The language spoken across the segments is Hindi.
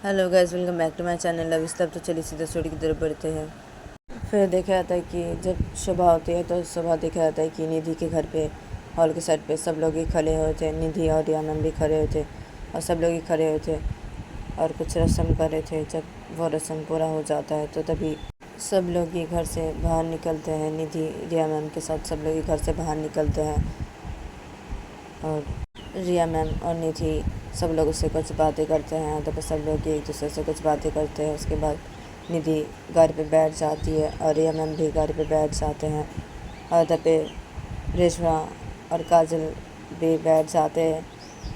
Hello guys, welcome back to my channel. अब इस तरफ तो चलिए सीधा स्टोरी की तरफ बढ़ते हैं। फिर देखा जाता है कि जब सुबह होती है तो सुबह देखा जाता है कि निधि के घर पे हॉल के साइड पे सब लोग ही खड़े हुए थे। निधि और यामन भी खड़े हुए थे और सब लोग ही खड़े हुए थे और कुछ रस्म कर रहे थे। जब वो रस्म पूरा हो जाता है तो तभी सब लोग ही घर से बाहर निकलते हैं। निधि रिया मैम के साथ सब लोग ही घर से बाहर निकलते हैं और रिया मैम और निधि सब लोग उससे कुछ बातें करते हैं। तो सब लोग एक दूसरे से कुछ बातें करते हैं। उसके बाद निधि गाड़ी पे बैठ जाती है और रिया मैम भी गाड़ी पे बैठ जाते हैं और तब पे रेशमा और काजल भी बैठ जाते हैं।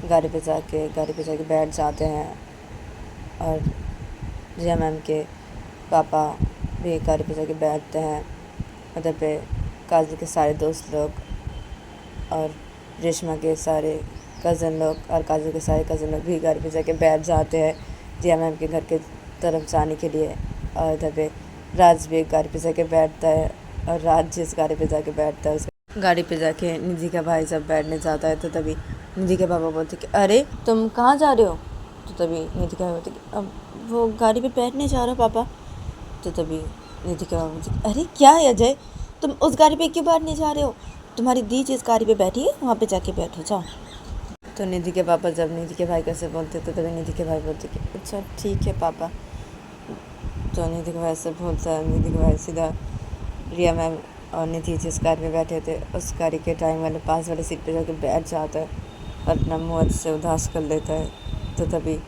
गाड़ी पे जाके बैठ जाते हैं और रिया मैम के पापा भी गाड़ी पे जाके बैठते हैं। और तब पे काजल के सारे दोस्त लोग और रेशमा के सारे कज़न लोग और काजल के सारे कज़न लोग भी घर पे जाके बैठ जाते हैं जिया मैम के घर के तरफ जाने के लिए। और इधर पे राज भी गाड़ी पे जाके बैठता है और राज जिस गाड़ी पे जाके बैठता है उस गाड़ी पे जाके निधि का भाई जब बैठने जाता है तो तभी निधि के पापा बोलते कि अरे तुम कहाँ जा रहे हो। तो तभी निधि का भाई बोलते कि अब वो गाड़ी पे बैठने जा रहे हो पापा। तो तभी निधि के पापा बोलते अरे क्या है अजय, तुम उस गाड़ी पे क्यों बैठने जा रहे हो। तुम्हारी दी जिस गाड़ी पे बैठी है वहाँ पे जाके बैठो जाओ। तो निधि के पापा जब निधि के भाई कैसे बोलते तो तभी निधि के भाई बोलते कि अच्छा ठीक है पापा। तो निधि के भाई से बोलता है। निधि के भाई सीधा रिया मैम और निधि जिस गाड़ी में बैठे थे उस गाड़ी के ड्राइविंग वाले पास वाले सीट पे जाके बैठ जाता है और अपना मुँह से उदास कर लेता है। तो तभी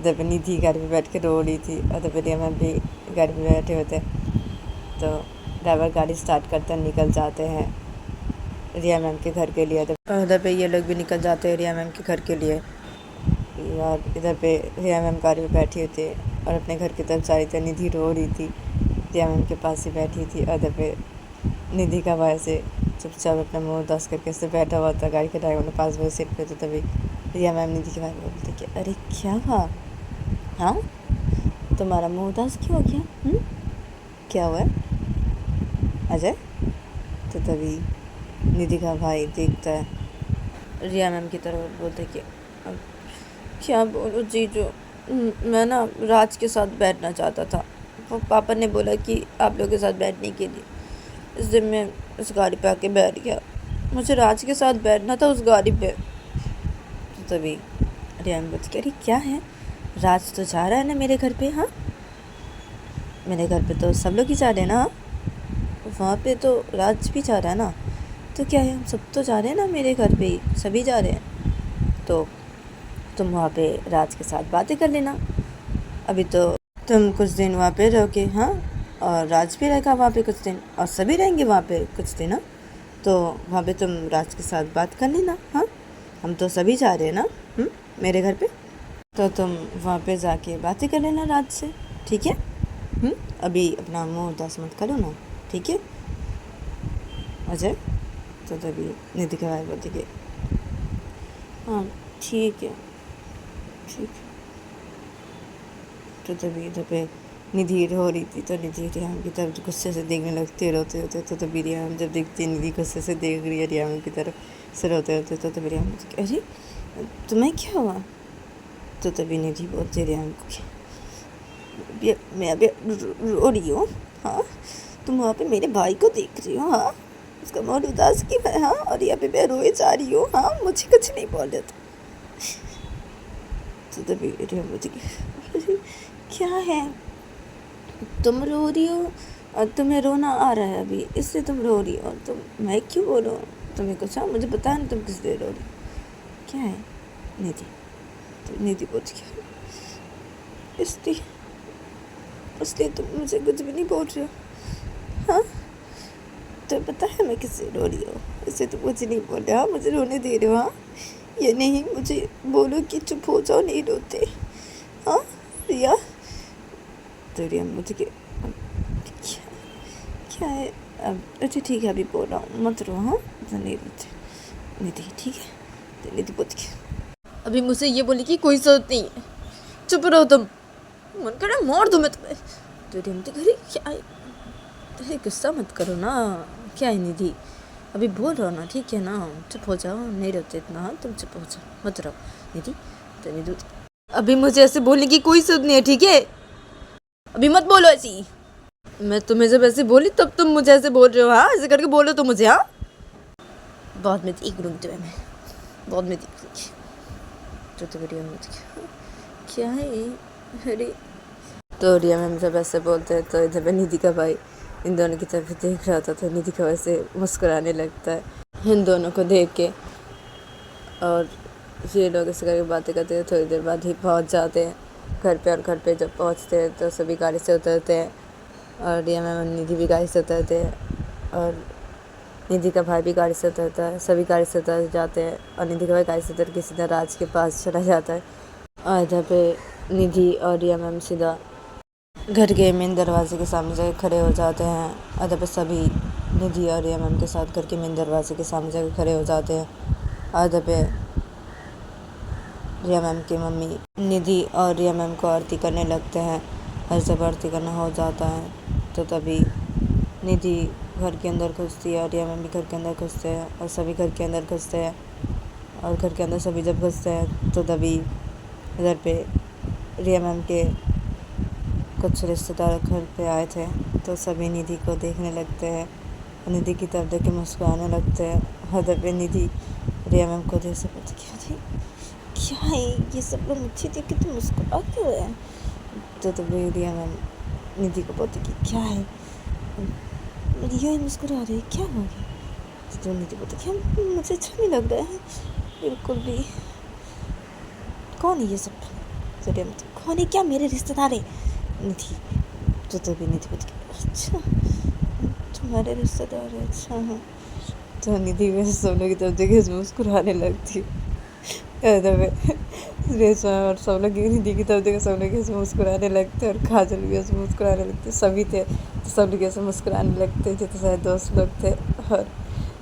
जब निधि गाड़ी पे बैठ के रो रही थी और तभी रिया मैम भी गाड़ी पे बैठे हुए थे। तो ड्राइवर गाड़ी स्टार्ट करते निकल जाते हैं रिया मैम के घर के लिए। तो इधर पे ये लोग भी निकल जाते हैं रिया मैम के घर के लिए और इधर पे रिया मैम गाड़ी पे बैठी हुई थी और अपने घर की तरफ जा रही थी। निधि रो रही थी, रिया मैम के पास ही बैठी थी और इधर पे निधि का भाई से चुपचाप अपना मुँह उदास करके से बैठा हुआ था गाड़ी के ड्राइवर ने पास वाले सीट पे। तो तभी रिया मैम निधि के भाई बोलती कि अरे क्या हुआ, हाँ तुम्हारा मुँह उदास क्यों हो गया, क्या हुआ अजय। तो तभी निधि का भाई देखता है रिया मैम की तरफ, बोलते कि अब क्या बोलो जीजू, मैं ना राज के साथ बैठना चाहता था। वो पापा ने बोला कि आप लोगों के साथ बैठने के लिए, इस दिन मैं उस गाड़ी पे आके बैठ गया। मुझे राज के साथ बैठना था उस गाड़ी पे। तो तभी रिया मैम बोलती अरे क्या है, राज तो जा रहा है ना मेरे घर पे। हाँ मेरे घर पे तो सब लोग ही जा रहे हैं ना, वहाँ पे तो राज भी जा रहा है ना, तो क्या है हम सब तो जा रहे हैं ना मेरे घर पे ही, सभी जा रहे हैं। तो तुम वहाँ पे राज के साथ बातें कर लेना। अभी तो तुम कुछ दिन वहाँ पे रहोगे, हाँ, और राज भी रहेगा वहाँ पे कुछ दिन और सभी रहेंगे वहाँ पे कुछ दिन। हाँ तो वहाँ पे तुम राज के साथ बात कर लेना। हाँ हम तो सभी जा रहे हैं ना मेरे घर पे, तो तुम वहाँ पे जाके बातें कर लेना राज से, ठीक है। अभी अपना मुँह उदास मत करो ना, ठीक है अजय। तो तभी निधि के भाई बोलते कि हाँ ठीक है ठीक है। तो तभी इधर पे निधि रो रही थी तो निधि रियाम की तरफ गुस्से से देखने लगते रोते होते। तो तभी रियाम जब देखती निधि गुस्से से देख रही है रियाम की तरफ से रोते होते, तो तभी रियाम बोलती अरे तुम्हें क्या हुआ। तो तभी निधि बोलती रियाम को मैं अभी रो रही हूँ। हाँ तुम वहाँ पे मेरे भाई को देख रही हो, हाँ उसका मूड उदास क्यों है, हाँ और यहाँ पे मैं रोए जा रही हूँ, हाँ मुझे कुछ नहीं बोल रहे थे। तो तभी रियाम बोलती क्या है तुम रो रही हो और तुम्हें रोना आ रहा है अभी इसलिए तुम रो रही हो। तुम मैं क्यों बोलूँ तुम्हें कुछ, हाँ मुझे पता नहीं तुम किस लिए रो रही हो, क्या है निधि। तो निधि पूछ गया इसलिए तुम मुझे कुछ भी नहीं बोल रहे हो। हाँ तो पता है मैं किससे रो रही हूँ, इससे तुम मुझे नहीं बोल रहे। हाँ मुझे रोने दे रहे हो, हाँ ये नहीं मुझे बोलो कि चुप हो जाओ, नहीं रोते। हाँ रिया। तो रिया मुझे क्या है अब, अच्छा ठीक है अभी बोल रहा हूँ मत रो, हाँ तो नहीं रोते निधि, ठीक है। तो निधि पूछ के अभी मुझसे ये बोली कि कोई जरूरत नहीं है, चुप रहो तुम, मन कर रहा मार दूँ मैं तुम्हें। तो रिया मुझे अरे क्या है, अरे गुस्सा मत करो ना, क्या है निधि अभी बोल रहा हो ना, ठीक है ना चुप हो जाओ, नहीं रोते इतना, हाँ तुम चुप हो जाओ मत रहो निधि। तो निधि अभी मुझे ऐसे बोलने की कोई जरूरत नहीं है, ठीक है? अभी मत बोलो ऐसी। मैं तुम्हें जब ऐसे बोली तब तुम मुझे ऐसे बोल रहे हो, हाँ? ऐसे करके बोलो तो मुझे, हाँ? बहुत में देख लूँगी तुम्हें मैं, बहुत में देख लूँगी। तो वीडियो में क्या है ये? अरे तो रिया मैम जब ऐसे बोलते हैं तो इधर पे निधि का भाई इन दोनों की तरफ देख रहा था, तो निधि का वैसे मुस्कुराने लगता है इन दोनों को देख के। और ये लोग ऐसे करके बातें करते हैं। थोड़ी देर बाद ही पहुंच जाते हैं घर पे, और घर पे जब पहुंचते हैं तो सभी गाड़ी से उतरते हैं, और रिया मैम और निधि भी गाड़ी से उतरते हैं, और निधि का भाई भी गाड़ी से उतरता है। सभी गाड़ी से उतर जाते हैं, और निधि का भाई गाड़ी से उतर के सीधा राज के पास चला जाता है। और इधर पे निधि और रिया मैम सीधा घर के मेन दरवाजे के सामने जाकर खड़े हो जाते हैं। और इधर पे सभी निधि और रिया मैम के साथ घर के मेन दरवाजे के सामने जाकर खड़े हो जाते हैं। और इधर पे रिया मैम की मम्मी निधि और रिया मैम को आरती करने लगते हैं। और जब आरती करना हो जाता है तो तभी निधि घर के अंदर घुसती है, और रिया मैम भी घर के अंदर घुसते हैं, और सभी घर के अंदर घुसते हैं। और घर के अंदर सभी जब घुसते हैं तो तभी इधर पे रिया मैम के कुछ रिश्तेदार घर पे आए थे, तो सभी निधि को देखने लगते हैं, निधि की तरफ देख के मुस्कुराने लगते हैं। और इधर पे निधि रिया मैम को देख से पूछती क्या है ये सब लोग मुझे देख के तो मुस्कुरा क्यों है? तो तभी रिया मैम निधि को बोलती कि क्या है, रिया ही मुस्कुरा रही, क्या हो गया? तो निधि बोलती क्या मुझे अच्छा नहीं लग रहा है बिल्कुल भी। कौन है ये सब? तो रिया मैम कौन है, क्या मेरे रिश्तेदार है? निधि तो तभी निधि बोलती अच्छा तुम्हारे रिश्तेदार है, अच्छा हाँ। तो निधि वैसे सब लोग की तरफ देखे मुस्कुराने लगती है। रेशमा और सब लोग निधि की तरफ देखे सब लोग ऐसे मुस्कुराने लगते, और काजल भी ऐसे मुस्कुराने लगते। सभी थे तो सब लोग ऐसे मुस्कुराने लगते, जितने सारे दोस्त लोग थे, और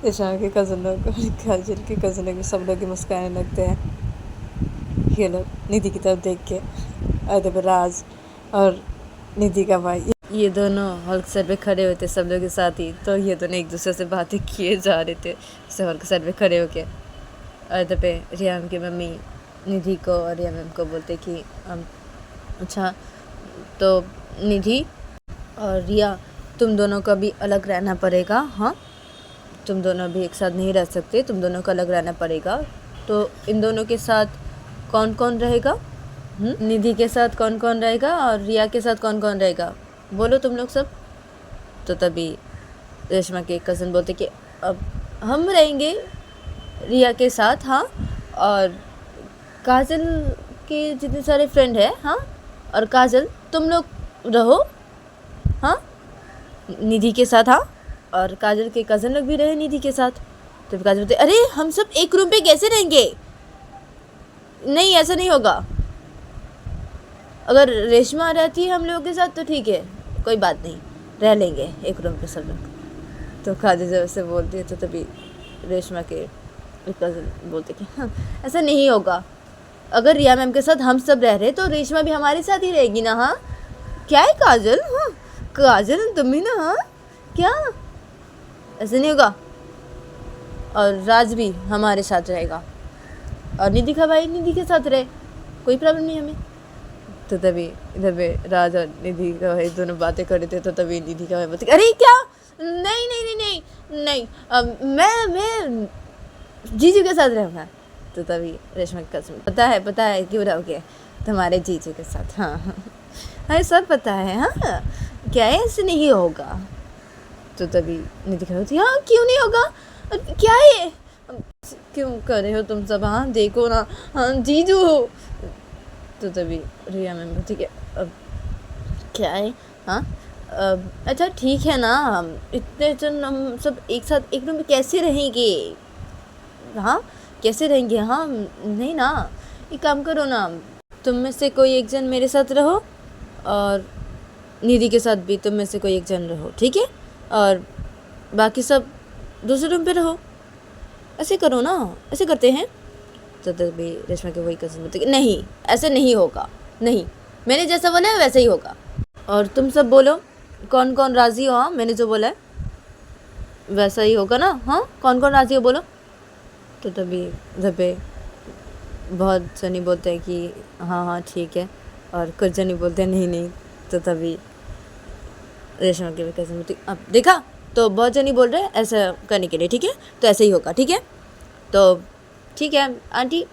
रेशमा के कज़न लोग और काजल के कज़न लोग भी सब लोग मुस्कुराने लगते हैं ये लोग निधि की तरफ देख के। और राज और निधि का भाई ये दोनों हल्क सर पे खड़े हुए थे सब लोग के साथ ही, तो ये दोनों एक दूसरे से बातें किए जा रहे थे हल्क सर पे खड़े होके। और इधर पे रिया मैम की मम्मी निधि को और रिया मैम को बोलते कि अच्छा तो निधि और रिया तुम दोनों का भी अलग रहना पड़ेगा, हाँ? तुम दोनों भी एक साथ नहीं रह सकते, तुम दोनों को अलग रहना पड़ेगा। तो इन दोनों के साथ कौन कौन रहेगा? निधि के साथ कौन कौन रहेगा और रिया के साथ कौन कौन रहेगा? बोलो तुम लोग सब। तो तभी रेशमा के कज़न बोलते कि अब हम रहेंगे रिया के साथ, हाँ, और काजल के जितने सारे फ्रेंड हैं, हाँ, और काजल तुम लोग रहो, हाँ, निधि के साथ, हाँ, और काजल के कज़न लोग भी रहे निधि के साथ। तो काजल बोलते अरे हम सब एक रूम पे कैसे रहेंगे? नहीं, ऐसा नहीं होगा। अगर रेशमा रहती है हम लोगों के साथ तो ठीक है, कोई बात नहीं, रह लेंगे एक रूम पे सब लोग। तो काजल जब से बोलती है तो तभी रेशमा के कज़न बोलते कि हाँ ऐसा नहीं होगा, अगर रिया मैम के साथ हम सब रह रहे तो रेशमा भी हमारे साथ ही रहेगी ना, हाँ? क्या है काजल? हाँ काजल तुम भी ना, हाँ क्या ऐसा नहीं होगा? और राज भी हमारे साथ रहेगा, और निधि का भाई निधि के साथ रहे, कोई प्रॉब्लम नहीं हमें। तो तभी इधर पे राज और निधि का भाई दोनों बातें कर रहे थे, तो तभी निधि का भाई बोलते अरे क्या, नहीं नहीं नहीं नहीं नहीं, मैं जीजू के साथ रहूँगा। तो तभी रेशमा की कसम पता है क्यों रहोगे तुम्हारे जीजू के साथ, हाँ हाँ अरे सब पता है, हाँ क्या है ऐसे नहीं होगा। तो तभी निधि कह रही हाँ क्यों नहीं होगा, क्या है क्यों कर रहे हो तुम सब, हाँ देखो ना, हाँ जीजू हो। तो तभी रिया मैम बोलती है अब क्या है, हाँ अच्छा ठीक है ना, इतने जन हम सब एक साथ एक रूम में कैसे रहेंगे, हाँ कैसे रहेंगे, हाँ नहीं ना, एक काम करो ना, तुम में से कोई एक जन मेरे साथ रहो, और निधि के साथ भी तुम में से कोई एक जन रहो, ठीक है, और बाकी सब दूसरे रूम पे रहो, ऐसे करो ना, ऐसे करते हैं। तो तभी रेशमा के वही कज़न बोलते कि नहीं ऐसे नहीं होगा, नहीं मैंने जैसा बोला है वैसा ही होगा, और तुम सब बोलो कौन कौन राज़ी हो, हाँ मैंने जो बोला है वैसा ही होगा ना, हाँ कौन कौन राज़ी हो बोलो। तो तभी इधर पे बहुत जनी बोलते हैं कि हाँ हाँ ठीक है, और कुछ जनी बोलते हैं नहीं नहीं। तो तभी रेशमा की कज़न बोलती अब देखा, तो बहुत जनी बोल रहे हैं ऐसा करने के लिए, ठीक है तो ऐसे ही होगा, ठीक है तो ठीक है आंटी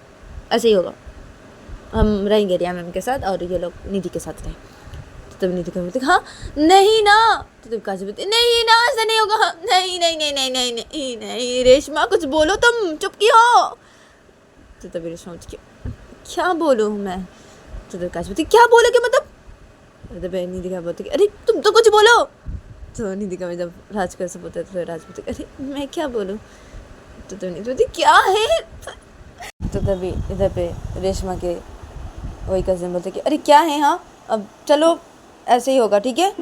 ऐसे ही होगा, हम रहेंगे रिया मैम के साथ और ये लोग निधि के साथ रहें। तो तभी निधि का बोलती हाँ नहीं ना। तो तभी काजल बोलती नहीं ना ऐसा नहीं होगा, नहीं नहीं नहीं नहीं नहीं नहीं नहीं रेशमा कुछ बोलो, तुम चुप की हो। तो तभी रेशमा बोलती क्या बोलूँ मैं। तो तभी काजल बोलती क्या बोलोगे मतलब। तो तभी निधि का बोलती अरे तुम तो कुछ बोलो। तो निधि का जब राज कर से बोलते तो राज बोलती अरे मैं क्या बोलूँ। तो तभी निधि बोलती क्या है। तो तभी इधर पे रेशमा के वही कज़न बोलते कि अरे क्या है, हाँ अब चलो ऐसे ही होगा, ठीक है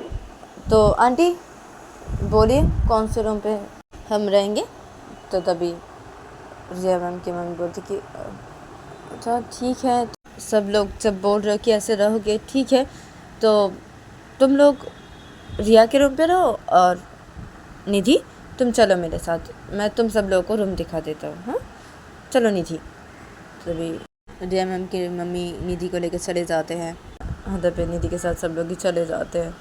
तो आंटी बोलिए कौन से रूम पे हम रहेंगे। तो तभी रिया मैम की मम्मी बोलती कि अच्छा ठीक है, सब लोग जब बोल रहे हो कि ऐसे रहोगे ठीक है, तो तुम लोग रिया के रूम पे रहो और निधि तुम चलो मेरे साथ, मैं तुम सब लोगों को रूम दिखा देता हूँ, हाँ चलो निधि। तभी रिया मैम की मम्मी निधि को लेकर चले जाते हैं, उधर पे निधि के साथ सब लोग ही चले जाते हैं।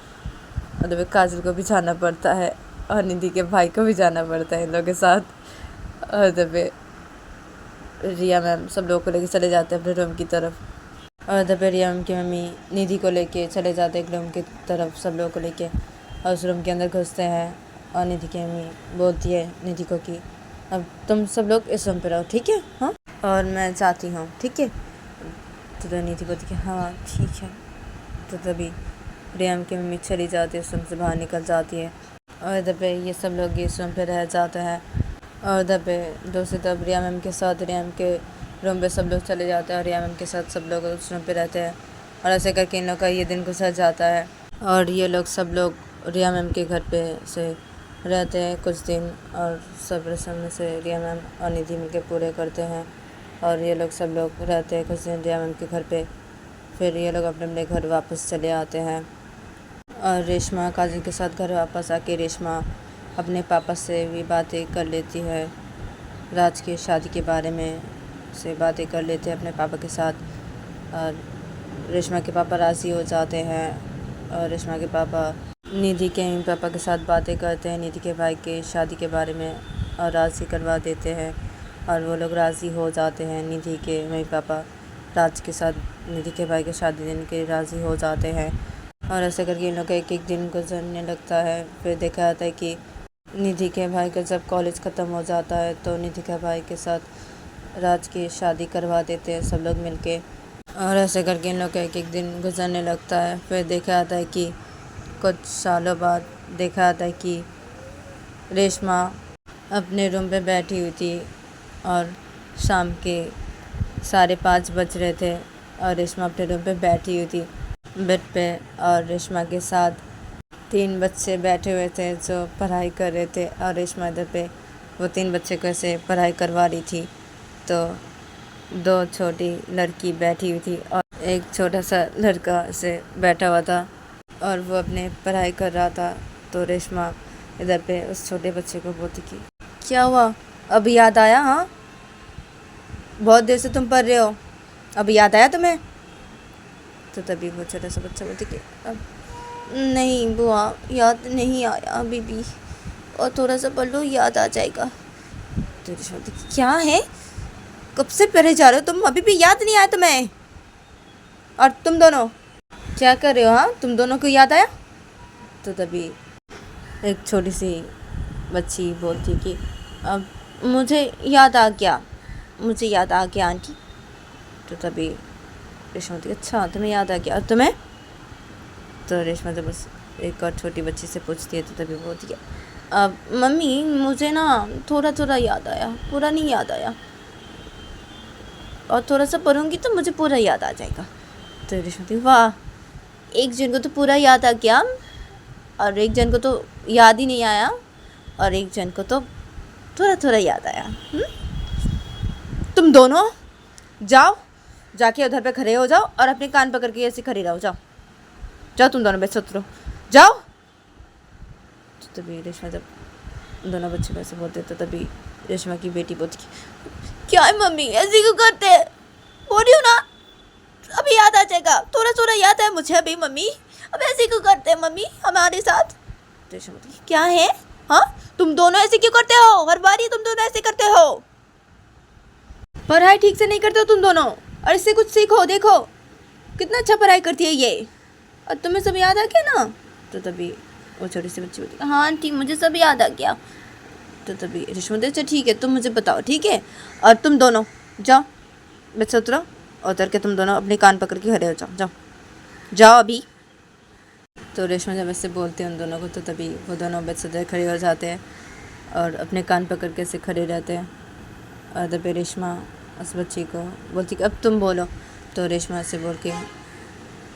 उधर पे काजल को भी जाना पड़ता है और निधि के भाई को भी जाना पड़ता है इन लोगों के साथ। और उधर पे रिया मैम सब लोगों को लेकर चले जाते हैं अपने रूम की तरफ। और उधर पे रिया मैम की मम्मी निधि को लेके चले जाते हैं एक रूम की तरफ सब लोगों को लेके, और उस रूम के अंदर घुसते हैं और निधि की मम्मी बोलती है निधि को कि अब तुम सब लोग इस रूम पे रहो, ठीक है हाँ और मैं जाती हूँ, ठीक है। तो निधि बोलती है हाँ ठीक है। तो तभी रिया मैम की मम्मी चली जाती है, उस रूम से बाहर निकल जाती है और इधर पे ये सब लोग इस रूम पे रह जाते हैं। और उधर पे दूसरी तरफ रिया मैम के साथ रिया मैम के रूम पे सब लोग चले जाते हैं और रिया मैम के साथ सब लोग उस रूम पे रहते हैं, और ऐसे करके इन लोग का ये दिन गुजर जाता है। और ये लोग सब लोग रिया मैम के घर पे से रहते हैं कुछ दिन, और सब रस्म से रिया मैम और निधि मिलकर पूरे करते हैं, और ये लोग सब लोग रहते हैं कुछ दिन रिया मैम के घर पे। फिर ये लोग अपने अपने घर वापस चले आते हैं, और रेशमा काजल के साथ घर वापस आके रेशमा अपने पापा से भी बातें कर लेती है, राज की शादी के बारे में से बातें कर लेते हैं अपने पापा के साथ। और रेशमा के पापा राज़ी हो जाते हैं, और रेशमा के पापा निधि के पापा के साथ बातें करते हैं निधि के भाई के शादी के बारे में, और राज़ी करवा देते हैं, और वो लोग राज़ी हो जाते हैं। निधि के मम्मी पापा राज के साथ निधि के भाई के शादी दिन के राज़ी हो जाते हैं, और ऐसे करके इन लोग का एक एक दिन गुजरने लगता है। फिर देखा जाता है कि निधि के भाई का जब कॉलेज ख़त्म हो जाता है तो निधि के भाई के साथ राज की शादी करवा देते हैं सब लोग मिलके, और ऐसे करके इन लोग का एक एक दिन गुजरने लगता है। फिर देखा जाता है कि कुछ सालों बाद देखा जाता है कि रेशमा अपने रूम पे बैठी हुई थी, और शाम के 5:30 बज रहे थे, और रेशमा अपने रूम पे बैठी हुई थी बेड पे, और रेशमा के साथ 3 बच्चे बैठे हुए थे जो पढ़ाई कर रहे थे, और रेशमा इधर पे वो 3 बच्चे को ऐसे पढ़ाई करवा रही थी। तो 2 छोटी लड़की बैठी हुई थी और एक छोटा सा लड़का से बैठा हुआ था, और वो अपने पढ़ाई कर रहा था। तो रेशमा इधर पे उस छोटे बच्चे को बोलती कि क्या हुआ, अब याद आया, हाँ बहुत देर से तुम पढ़ रहे हो, अब याद आया तुम्हें। तो तभी वो छोटा सा बच्चा बोलती कि अब नहीं बुआ याद नहीं आया अभी भी, और थोड़ा सा पढ़ लो याद आ जाएगा। तो रेशमा बोलती क्या है, कब से पढ़े जा रहे हो तुम, अभी भी याद नहीं आया तुम्हें, और तुम दोनों क्या कर रहे हो, हाँ तुम दोनों को याद आया। तो तभी एक छोटी सी बच्ची बोलती कि अब मुझे याद आ गया, मुझे याद आ गया आंटी। तो तभी रेशमा बोलती अच्छा तुम्हें याद आ गया, और तुम्हें। तो रेशमा जब बस एक और छोटी बच्ची से पूछती है तो तभी बोलती है अब मम्मी मुझे ना थोड़ा थोड़ा याद आया, पूरा नहीं याद आया, और थोड़ा सा पढ़ूंगी तो मुझे पूरा याद आ जाएगा। तो रेशमा बोलती वाह, एक जन को तो पूरा याद आ गया, और एक जन को तो याद ही नहीं आया, और एक जन को तो थोड़ा थोड़ा याद आया। तुम दोनों जाओ, जाके उधर पे खड़े हो जाओ और अपने कान पकड़ के ऐसे खड़े रहो, जाओ जाओ तुम दोनों बेच उतरो जाओ। तो तभी रेशमा जब दोनों बच्चे वैसे बोलते तो तभी रेशमा की बेटी बोलती क्या है मम्मी ऐसे क्यों करते हैं, बोल रही हूँ ना, अभी याद आ जाएगा, थोड़ा थोड़ा याद है मुझे अभी मम्मी। अब ऐसे क्यों करते हैं मम्मी हमारे साथ? रेशमा बोलती है क्या है? हाँ, तुम दोनों ऐसे क्यों करते हो? हर बार ही तुम दोनों ऐसे करते हो, पढ़ाई ठीक से नहीं करते हो तुम दोनों, और इससे कुछ सीखो। देखो कितना अच्छा पढ़ाई करती है ये, और तुम्हें सब याद आ गया ना? तो तभी वो छोटी सी बच्ची बोलती है हाँ आंटी मुझे सब याद आ गया। तो तभी रेशमा बोलती अच्छा ठीक है, तुम मुझे बताओ, ठीक है? और तुम दोनों जाओ, बस उतरो, उतर के तुम दोनों अपने कान पकड़ के खड़े हो जाओ, जाओ जाओ अभी। तो रेशमा जब ऐसे बोलते हैं उन दोनों को, तो तभी वो दोनों बेड से खड़े हो जाते हैं और अपने कान पकड़ के ऐसे खड़े रहते हैं। और तभी रेशमा उस बच्ची को बोलती कि अब तुम बोलो। तो रेशमा से बोल के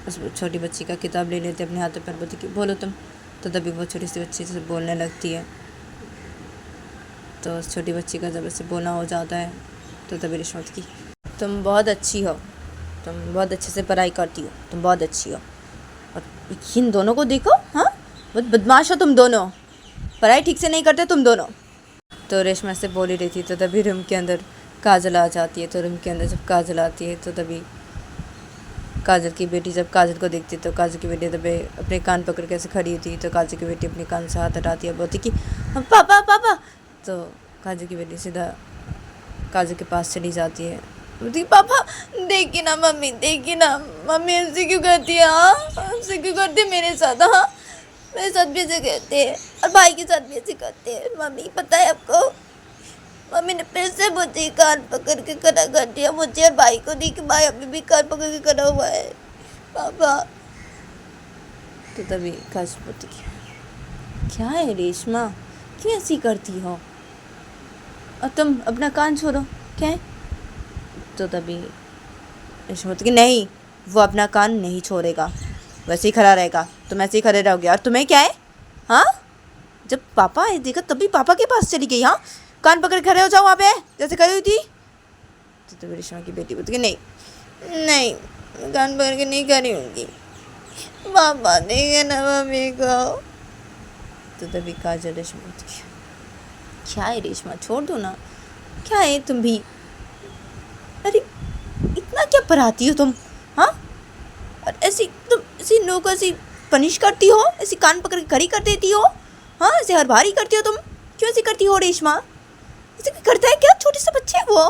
उस छोटी बच्ची का किताब ले लेते अपने हाथों पर, बोलती कि बोलो तुम। तो तभी वो छोटी सी बच्ची से बोलने लगती है। तो उस छोटी बच्ची का जब ऐसे बोलना हो जाता है, तो तभी रेशमा की तुम बहुत अच्छी हो, तुम बहुत अच्छे से पढ़ाई करती हो, तुम बहुत अच्छी हो। और इन दोनों को देखो, हाँ बहुत बदमाश हो तुम दोनों, पढ़ाई ठीक से नहीं करते तुम दोनों। तो रेशमा से बोली रही थी, तो तभी रूम के अंदर काजल आ जाती है। तो रूम के अंदर जब काजल आती है, तो तभी काजल की बेटी जब काजल को देखती है, तो काजल की बेटी तभी अपने कान पकड़ के ऐसे खड़ी होती है। तो काजल की बेटी अपने कान से हाथ हटाती है, बोलती कि पापा पापा। तो काजल की बेटी सीधा काजल के पास चली जाती है, बोलती पापा देखिए ना मम्मी, देखिए ना मम्मी ऐसे क्यों करती है, हाँ ऐसे क्यों करती है मेरे साथ, हाँ मेरे साथ भी ऐसे करते हैं और भाई के साथ भी ऐसे करते हैं मम्मी, पता है आपको? मम्मी ने फिर से मुझे कान पकड़ के खड़ा कर दिया, मुझे और भाई को। नहीं कि भाई अभी भी कान पकड़ के खड़ा हुआ है पापा। तो तभी काजल बोलती क्या है रेशमा, क्यों ऐसी करती हो, और तुम अपना कान छोड़ो, क्या है? तो तभी रेशमा बोलती कि नहीं, वो अपना कान नहीं छोड़ेगा, वैसे ही खड़ा रहेगा, तुम ऐसे ही खड़े रहोगे। और तुम्हें क्या है, हाँ जब पापा आए देखा तभी पापा के पास चली गई, हाँ कान पकड़ खड़े हो जाओ वहाँ पे जैसे खड़ी हुई थी। तो तभी रेशमा की बेटी बोलती कि नहीं नहीं, कान पकड़ के नहीं खड़ी होंगी, पापा देंगे ना मम्मी को। तो तभी काजल रेशमा बोलती क्या है रेशमा, छोड़ दो ना, क्या है तुम भी, अरे इतना क्या पढ़ाती हो तुम, हाँ? और ऐसी तुम ऐसी लोगों को ऐसी पनिश करती हो, ऐसी कान पकड़ के खड़ी कर देती हो, हाँ ऐसे हर बार ही करती हो तुम, क्यों ऐसी करती हो रेशमा? ऐसे करता है क्या, छोटे से बच्चे हैं वो?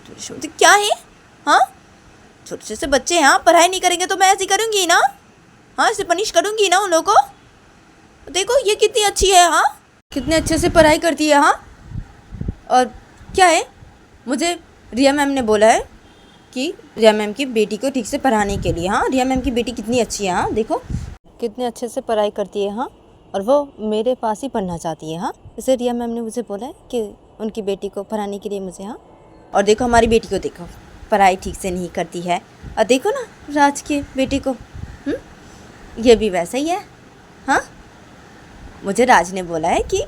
तो रेशमा क्या है, हाँ छोटे से बच्चे हैं, हाँ पढ़ाई नहीं करेंगे तो मैं ऐसी करूँगी ना, हाँ ऐसे पनिश करूँगी ना उन लोगों को। देखो ये कितनी अच्छी है, हाँ कितने अच्छे से पढ़ाई करती है, हाँ। और क्या है, मुझे रिया मैम ने बोला है कि रिया मैम की बेटी को ठीक से पढ़ाने के लिए, हाँ रिया मैम की बेटी कितनी अच्छी है, हाँ देखो कितने अच्छे से पढ़ाई करती है, हाँ और वो मेरे पास ही पढ़ना चाहती है, हाँ इसे रिया मैम ने मुझे बोला है कि उनकी बेटी को पढ़ाने के लिए मुझे, हाँ। और देखो हमारी बेटी को देखो, पढ़ाई ठीक से नहीं करती है, और देखो ना राज के बेटे को, ये भी वैसा ही है, हाँ मुझे राज ने बोला है कि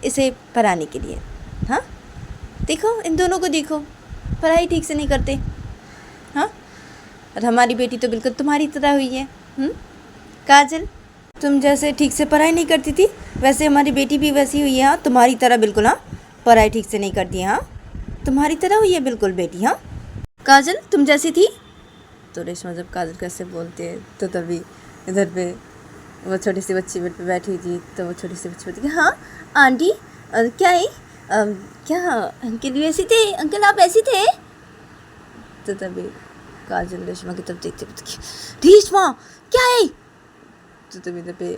इसे पढ़ाने के लिए, हाँ देखो इन दोनों को देखो, पढ़ाई ठीक से नहीं करते, हाँ और हमारी बेटी तो बिल्कुल तुम्हारी तरह हुई है। काजल तुम जैसे ठीक से पढ़ाई नहीं करती थी, वैसे हमारी बेटी भी वैसी हुई है, हाँ तुम्हारी तरह बिल्कुल, हाँ पढ़ाई ठीक से नहीं करती है, हाँ तुम्हारी तरह हुई है बिल्कुल बेटी, हाँ काजल तुम जैसी थी। तो रेशमा जब काजल कैसे बोलते हैं, तो तभी इधर पे वो छोटी सी बच्ची बेड पे बैठी हुई थी। तो वो छोटी सी बच्ची बोलती हाँ आंटी क्या है, क्या अंकल भी ऐसे थे, अंकल आप ऐसे थे? तो तभी काजल रेशमा की तरफ देखते बोलती रेशमा क्या है? तो तभी इधर पे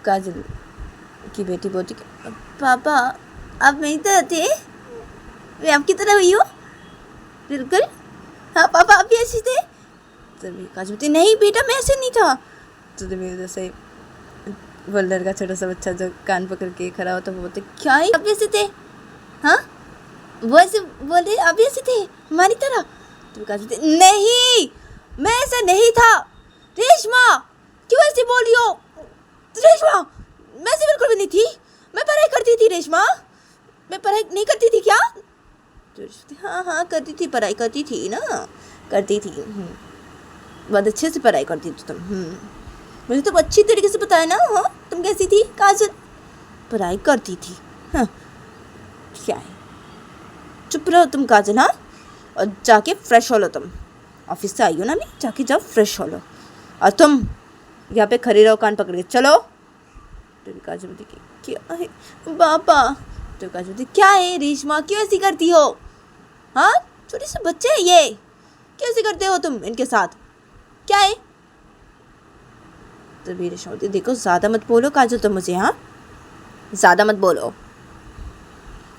काजल की बेटी बोलती पापा आप मेरी तरह थे, मैं आपकी तरह हुई हो बिल्कुल, हाँ पापा आप भी ऐसे थे? तभी काजल बोलती नहीं बेटा मैं ऐसे नहीं था। तो तभी उधर से वो लड़का छोटा सा बच्चा जो कान पकड़ के खड़ा होता वो बोलते क्या है आप ऐसे थे, हाँ वो ऐसे बोले आप ऐसे थे हमारी तरह। तो काजल बोलती नहीं मैं ऐसा नहीं था। रेशमा क्यों ऐसे बोली हो? रेशमा मैं ऐसे बिल्कुल भी नहीं थी, मैं पढ़ाई करती थी रेशमा, मैं पढ़ाई नहीं करती थी क्या? तो हाँ हाँ करती थी, पढ़ाई करती थी ना, करती थी, बहुत अच्छे से पढ़ाई करती थी तुम, मुझे तो अच्छी तरीके से बताया ना, हाँ तुम कैसी थी काजल, पढ़ाई करती थी, हाँ क्या है चुप रहो तुम काजल, हाँ और जाके फ्रेश हो लो। तुम ऑफिस से आई हो ना, अभी जाके जाओ फ्रेश हो लो। और तुम यहाँ पे खड़े रहो कान पकड़ के, चलो। तो काजल बोलती क्या है पापा? तो काजल बोलती क्या है रेशमा, क्यों ऐसी करती हो? हाँ, छोटे से बच्चे हैं ये, क्यों ऐसी करते हो तुम इनके साथ, क्या है? तो भी रेशमा बोलती देखो ज़्यादा मत बोलो काजल तुम मुझे, हाँ ज़्यादा मत बोलो,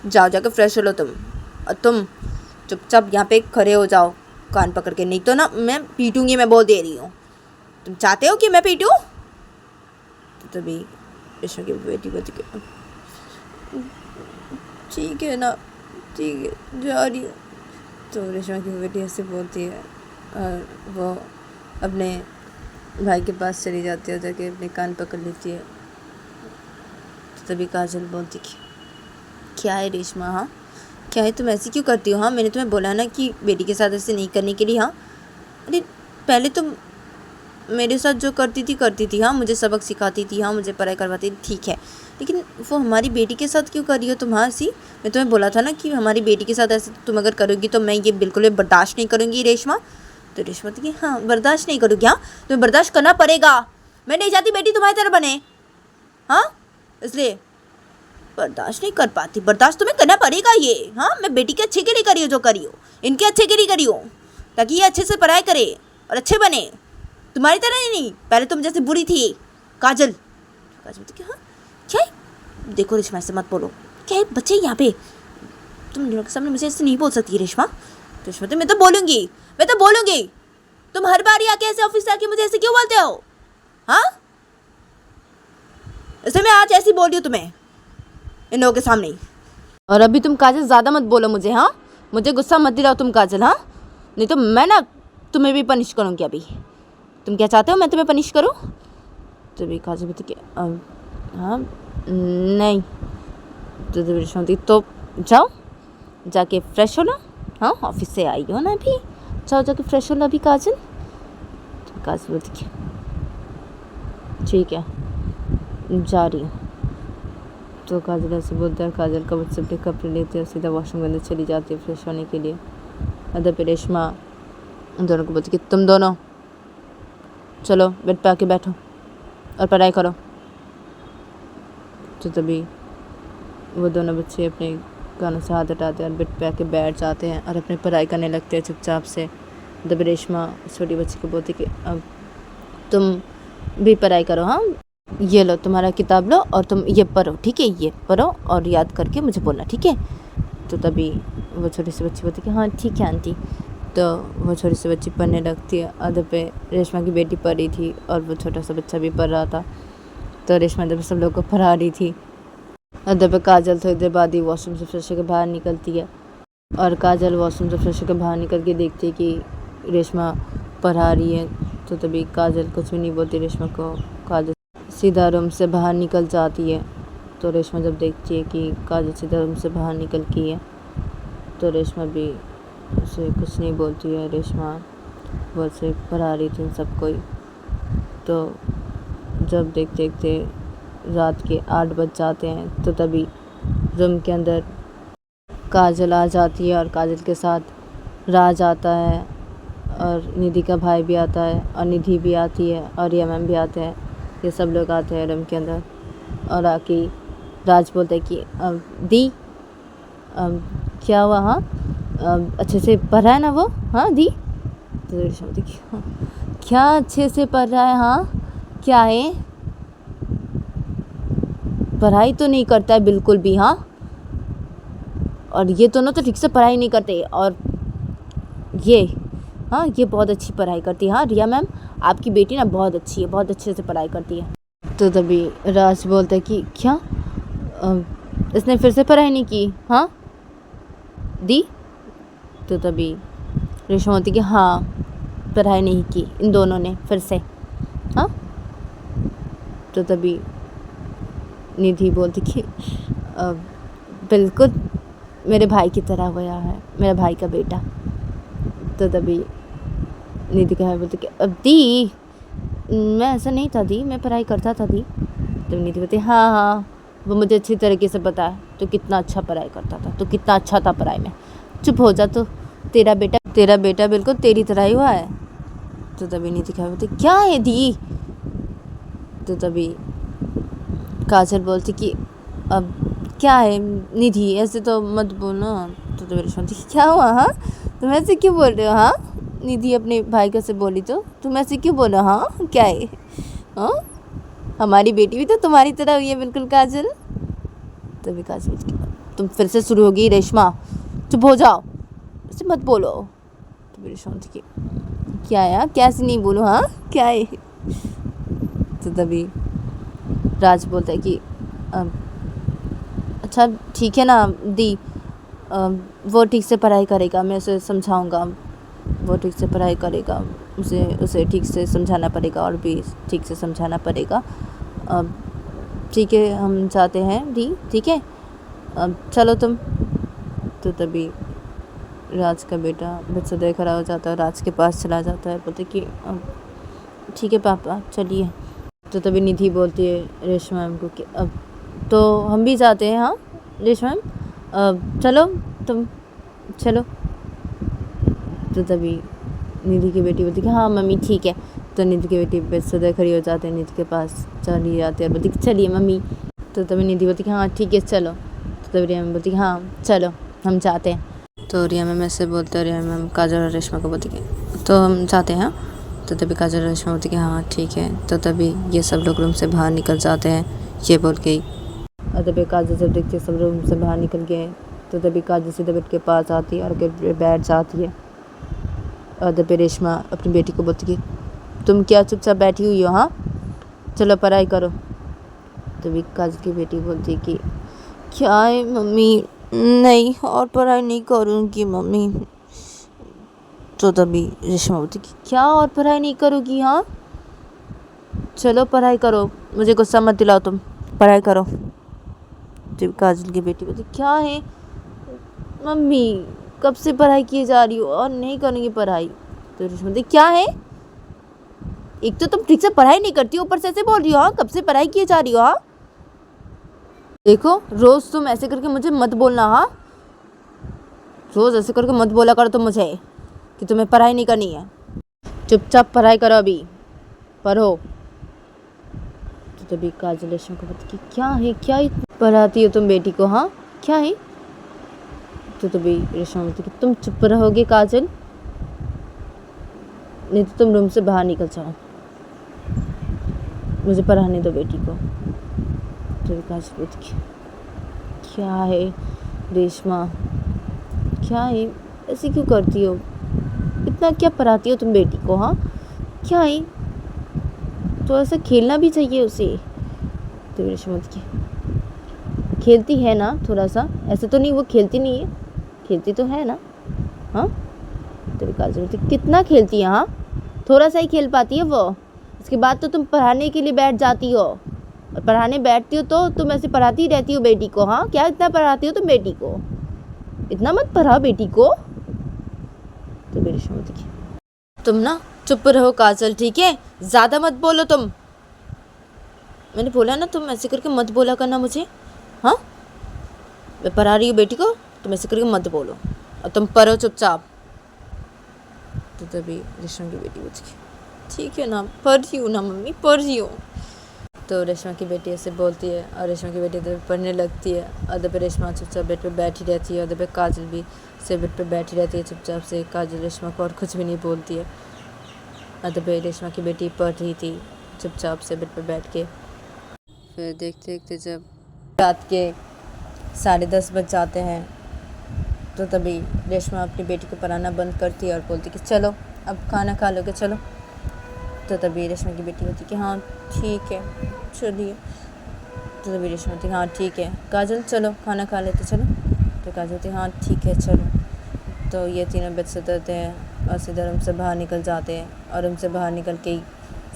जाओ जाके फ्रेश हो लो तुम। और तुम चुपचाप यहाँ पे खड़े हो जाओ कान पकड़ के, नहीं तो ना मैं पीटूंगी, मैं बोल दे रही हूँ। तुम चाहते हो कि मैं पीटूँ? तो तभी रेशमा की बेटी बोलती ठीक है ना, ठीक है जा रही हूँ। तो रेशमा की बेटी ऐसे बोलती है और वो अपने भाई के पास चली जाती है, जाके अपने कान पकड़ लेती है। तो तभी काजल बोलती क्या है रेशमा, हाँ क्या है, तुम ऐसी क्यों करती हो? हाँ मैंने तुम्हें बोला ना कि बेटी के साथ ऐसे नहीं करने के लिए। हाँ अरे पहले तुम मेरे साथ जो करती थी, हाँ मुझे सबक सिखाती थी, हाँ मुझे पढ़ाई करवाती थी, ठीक है, लेकिन वो हमारी बेटी के साथ क्यों कर रही हो तुम? हाँ ऐसी मैं तुम्हें बोला था ना कि हमारी बेटी के साथ ऐसे तुम अगर करोगी तो मैं ये बिल्कुल भी बर्दाश्त नहीं करूँगी रेशमा। तो रेशमा थी हाँ बर्दाश्त नहीं करूँगी, हाँ तुम्हें बर्दाश्त करना पड़ेगा, मैं नहीं चाहती बेटी तुम्हारी तरह बने, हाँ इसलिए बर्दाश्त नहीं कर पाती, बर्दाश्त तुम्हें करना पड़ेगा ये। हाँ मैं बेटी के अच्छे के लिए करी हूँ जो करी हो, इनके अच्छे के लिए करी हूँ, ताकि ये अच्छे से पढ़ाई करे और अच्छे बने, तुम्हारी तरह ही नहीं, पहले तुम जैसे बुरी थी काजल। काजल बोलती हाँ क्या है? देखो रेशमा ऐसे मत बोलो, क्या है बच्चे यहाँ पे, तुम लोगों के सामने मुझे ऐसे नहीं बोल सकती रेशमा। रेशमा तो मैं तो बोलूँगी, तुम हर बार ही आके ऐसे ऑफिस से आके मुझे ऐसे क्यों बोलते हो? हाँ ऐसे मैं आज ऐसी बोल रही हूँ तुम्हें इन लोगों के सामने। और अभी तुम काजल ज़्यादा मत बोलो मुझे, हाँ मुझे गुस्सा मत दिलाओ तुम काजल, हाँ नहीं तो मैं ना तुम्हें भी पनिश करूँगी। अभी तुम क्या चाहते हो मैं तुम्हें पनिश करूँ? तो भी काजल बोलती हाँ नहीं। तो रेशमा बोलती तो जाओ जाके फ्रेश हो लो, हाँ ऑफिस से आई हो ना अभी, जाओ जाके फ्रेश हो लो अभी काजल। तो काजल बोलती ठीक है जा रही हूँ। तो काजल ऐसे बोलता है, काजल का बच्चे अपने कपड़े लेते हैं सीधा वॉशरूम के अंदर चली जाती है फ्रेश होने के लिए। अदर पे रेशमा उन दोनों को बोलती कि तुम दोनों चलो बेड पे आके बैठो और पढ़ाई करो। तो तभी वो दोनों बच्चे अपने कानों से हाथ हटाते हैं और बेड पे आके बैठ जाते हैं और अपनी पढ़ाई करने लगते हैं चुपचाप से। तभी रेशमा छोटी बच्ची को बोलती कि अब तुम भी पढ़ाई करो, हाँ ये लो तुम्हारा किताब लो और तुम ये पढ़ो, ठीक है ये पढ़ो और याद करके मुझे बोलना, ठीक है। तो तभी वो छोटी सी बच्ची बोलती कि हाँ ठीक है आंटी। तो वो छोटी सी बच्ची पढ़ने लगती है। अदर पे रेशमा की बेटी पढ़ रही थी और वो छोटा सा बच्चा भी पढ़ रहा था। तो रेशमा अदर पे सब लोग को पढ़ा रही थी। अदर पे काजल थोड़ी देर बाद ही वॉशरूम से फ्रेश होकर बाहर निकलती है और काजल वॉशरूम से फ्रेश होकर बाहर निकल के देखती है कि रेशमा पढ़ा रही है। तो तभी काजल कुछ भी नहीं बोलती रेशमा को, काजल सीधा रूम से बाहर निकल जाती है। तो रेशमा जब देखती है कि काजल सीधा रूम से बाहर निकल की है तो रेशमा भी उसे कुछ नहीं बोलती है। रेशमा वो से पढ़ा रही थी सबको ही। तो जब देखते देखते रात के 8 बज जाते हैं तो तभी रूम के अंदर काजल आ जाती है और काजल के साथ राज आता है और निधि का भाई भी आता है और निधि भी आती है और रिया मैम भी आते हैं। ये सब लोग आते हैं रूम के अंदर और आके राज बोलता है कि दी क्या हुआ, हाँ अच्छे से पढ़ रहा है ना वो, हाँ दी। तो रेशमा बोलती क्या अच्छे से पढ़ रहा है, हाँ क्या है, पढ़ाई तो नहीं करता है बिल्कुल भी, हाँ और ये दोनों तो ठीक से पढ़ाई नहीं करते और ये हाँ ये बहुत अच्छी पढ़ाई करती है, हाँ रिया मैम आपकी बेटी ना बहुत अच्छी है, बहुत अच्छे से पढ़ाई करती है। तो तभी राज बोलता है कि क्या इसने फिर से पढ़ाई नहीं की, हाँ दी। तो तभी रेशमा होती कि हाँ पढ़ाई नहीं की इन दोनों ने फिर से, हाँ। तो तभी निधि बोलती कि बिल्कुल मेरे भाई की तरह हुआ है, मेरा भाई का बेटा। तो तभी निधि का भाई बोलती कि अब दी मैं ऐसा नहीं था दी, मैं पढ़ाई करता था दी। तो निधि बोलती हाँ हाँ वो मुझे अच्छी तरीके से पता है, तो कितना अच्छा पढ़ाई करता था, तो कितना अच्छा था पढ़ाई में, चुप हो जा। तो तेरा बेटा बिल्कुल तेरी तरह ही हुआ है। तो तभी निधि क्या बोलती, क्या है दी? तो तभी काजल बोलती कि अब क्या है निधि, ऐसे तो मत बोलो। तो तभी रेशमा बोलती, क्या हुआ? हाँ, तुम ऐसे क्यों बोल रहे हो? हाँ, निधि अपने भाई को से बोली, तो तुम ऐसे क्यों बोलो? हाँ, क्या है? हाँ, हमारी बेटी भी तो तुम्हारी तरह हुई है बिल्कुल काजल। तभी काजल बोलती, तुम फिर से शुरू होगी रेशमा, चुप हो जाओ, ऐसे मत बोलो। तो मेरी शांति की, क्या है? कैसे नहीं बोलूँ? हाँ, क्या है? तो तभी राज बोलता है कि अच्छा ठीक है ना दी, वो ठीक से पढ़ाई करेगा, मैं उसे समझाऊंगा, वो ठीक से पढ़ाई करेगा, उसे ठीक से समझाना पड़ेगा और भी ठीक से समझाना पड़ेगा। ठीक है, हम जाते हैं दी, ठीक है, अब चलो तुम। तो तभी राज का बेटा बेसुध खड़ा हो जाता है, राज के पास चला जाता है, बोलते कि ठीक है पापा चलिए। तो तभी निधि बोलती है रेशमा मैम को कि अब तो हम भी जाते हैं। हाँ रेशमा मैम, चलो तुम चलो। तो तभी निधि की बेटी बोलती कि हाँ मम्मी ठीक है। तो निधि की बेटी बेसुध खड़ी हो जाते हैं, निधि के पास चली जाते हैं, बोलती कि चलिए मम्मी। तो तभी निधि बोलती कि हाँ ठीक है चलो। तो तभी रिया मैम बोलती कि हाँ चलो हम जाते हैं। तो रिया मैम ऐसे बोलते हैं, रिया मैम काजल और रेशमा को बोलती कि तो हम जाते हैं। तो तभी काजल और रेशमा बोलती कि हाँ ठीक है। तो तभी ये सब लोग रूम से बाहर निकल जाते हैं, ये बोल गई। और तभी काजल जब देखती है सब रूम से बाहर निकल गए, तो तभी काजल सीधे बेड के पास आती है और बैठ जाती है। और तभी रेशमा अपनी बेटी को बोलती कि तुम क्या चुपचाप बैठी हुई हो? हाँ, चलो पढ़ाई करो। तभी काजल की बेटी बोलती है कि क्या है मम्मी, नहीं और पढ़ाई नहीं करूँगी मम्मी। तो तभी रेशमा बोलती कि क्या और पढ़ाई नहीं करोगी? हाँ, चलो पढ़ाई करो, मुझे गुस्सा मत दिलाओ, तुम पढ़ाई करो। जब काजल की बेटी बोलती क्या है मम्मी, कब से पढ़ाई किए जा रही हो और नहीं करूँगी पढ़ाई। तो रेशमा बोलती क्या है, एक तो तुम ठीक से पढ़ाई नहीं करती हो, ऊपर से ऐसे बोल रही हो? हाँ, कब से पढ़ाई किए जा रही हो? हाँ, देखो रोज तुम ऐसे करके मुझे मत बोलना। हाँ, रोज ऐसे करके मत बोला करो तुम मुझे कि तुम्हें पढ़ाई नहीं करनी है। चुपचाप पढ़ाई करो, अभी पढ़ो। तो तभी काजल रेशमा को बोलती कि क्या है, क्या पढ़ाती हो तुम बेटी को? हाँ, क्या है? तो तभी रेशमा बोलती कि तुम चुप रहोगे काजल, नहीं तो तुम रूम से बाहर निकल जाओ, मुझे पढ़ाने दो बेटी को। तो काजल बोलती कि क्या है रेशमा, क्या है, ऐसे क्यों करती हो, इतना क्या पढ़ाती हो तुम बेटी को? हाँ, क्या है, थोड़ा सा खेलना भी चाहिए उसे। तो रेशमा बोलती कि खेलती है ना थोड़ा सा, ऐसे तो नहीं वो खेलती नहीं है, खेलती तो है ना। हाँ, तो काजल बोलती कितना खेलती है? हाँ, थोड़ा सा ही खेल पाती है वो, उसके बाद तो तुम पढ़ाने के लिए बैठ जाती हो, और पढ़ाने बैठती हो तो तुम ऐसे पढ़ाती ही रहती हो बेटी को। हाँ, क्या इतना पढ़ाती हो तुम बेटी को, इतना मत पढ़ाओ बेटी को। तो मेरी रेशमा बोलती तुम ना चुप रहो काजल, ठीक है, ज़्यादा मत बोलो तुम, मैंने बोला ना तुम ऐसे करके मत बोला करना मुझे। हाँ, मैं पढ़ा रही हूँ बेटी को, तुम ऐसे करके मत बोलो और तुम पढ़ो चुपचाप। तो तभी रेशमा की बेटी बोलती ठीक है ना, पढ़ रही हूँ ना मम्मी, पढ़ रही हूँ। तो रेशमा की बेटी ऐसे बोलती है और रेशमा की बेटी तो पढ़ने लगती है, और तभी रेशमा चुपचाप बेड पे बैठी रहती है, और तभी काजल भी से बेड पे बैठी रहती है चुपचाप से। काजल रेशमा को और कुछ भी नहीं बोलती है, और तभी रेशमा की बेटी पढ़ रही थी चुपचाप से बेड पे बैठ के। फिर देखते देखते जब रात के 10:30 बज जाते हैं, तो तभी रेशमा अपनी बेटी को पढ़ाना बंद करती है और बोलती कि चलो अब खाना खा लोगे, चलो। तो तभी रेशमा की बेटी बोलती कि हाँ ठीक है चलिए। तो तभी रेशमा बोलती हाँ ठीक है काजल, चलो खाना खा लेते चलो। तो काजल बोलती हाँ ठीक है चलो। तो ये तीनों बेड से उतरते हैं और सीधा रूम से बाहर निकल जाते हैं, और रूम से बाहर निकल के ही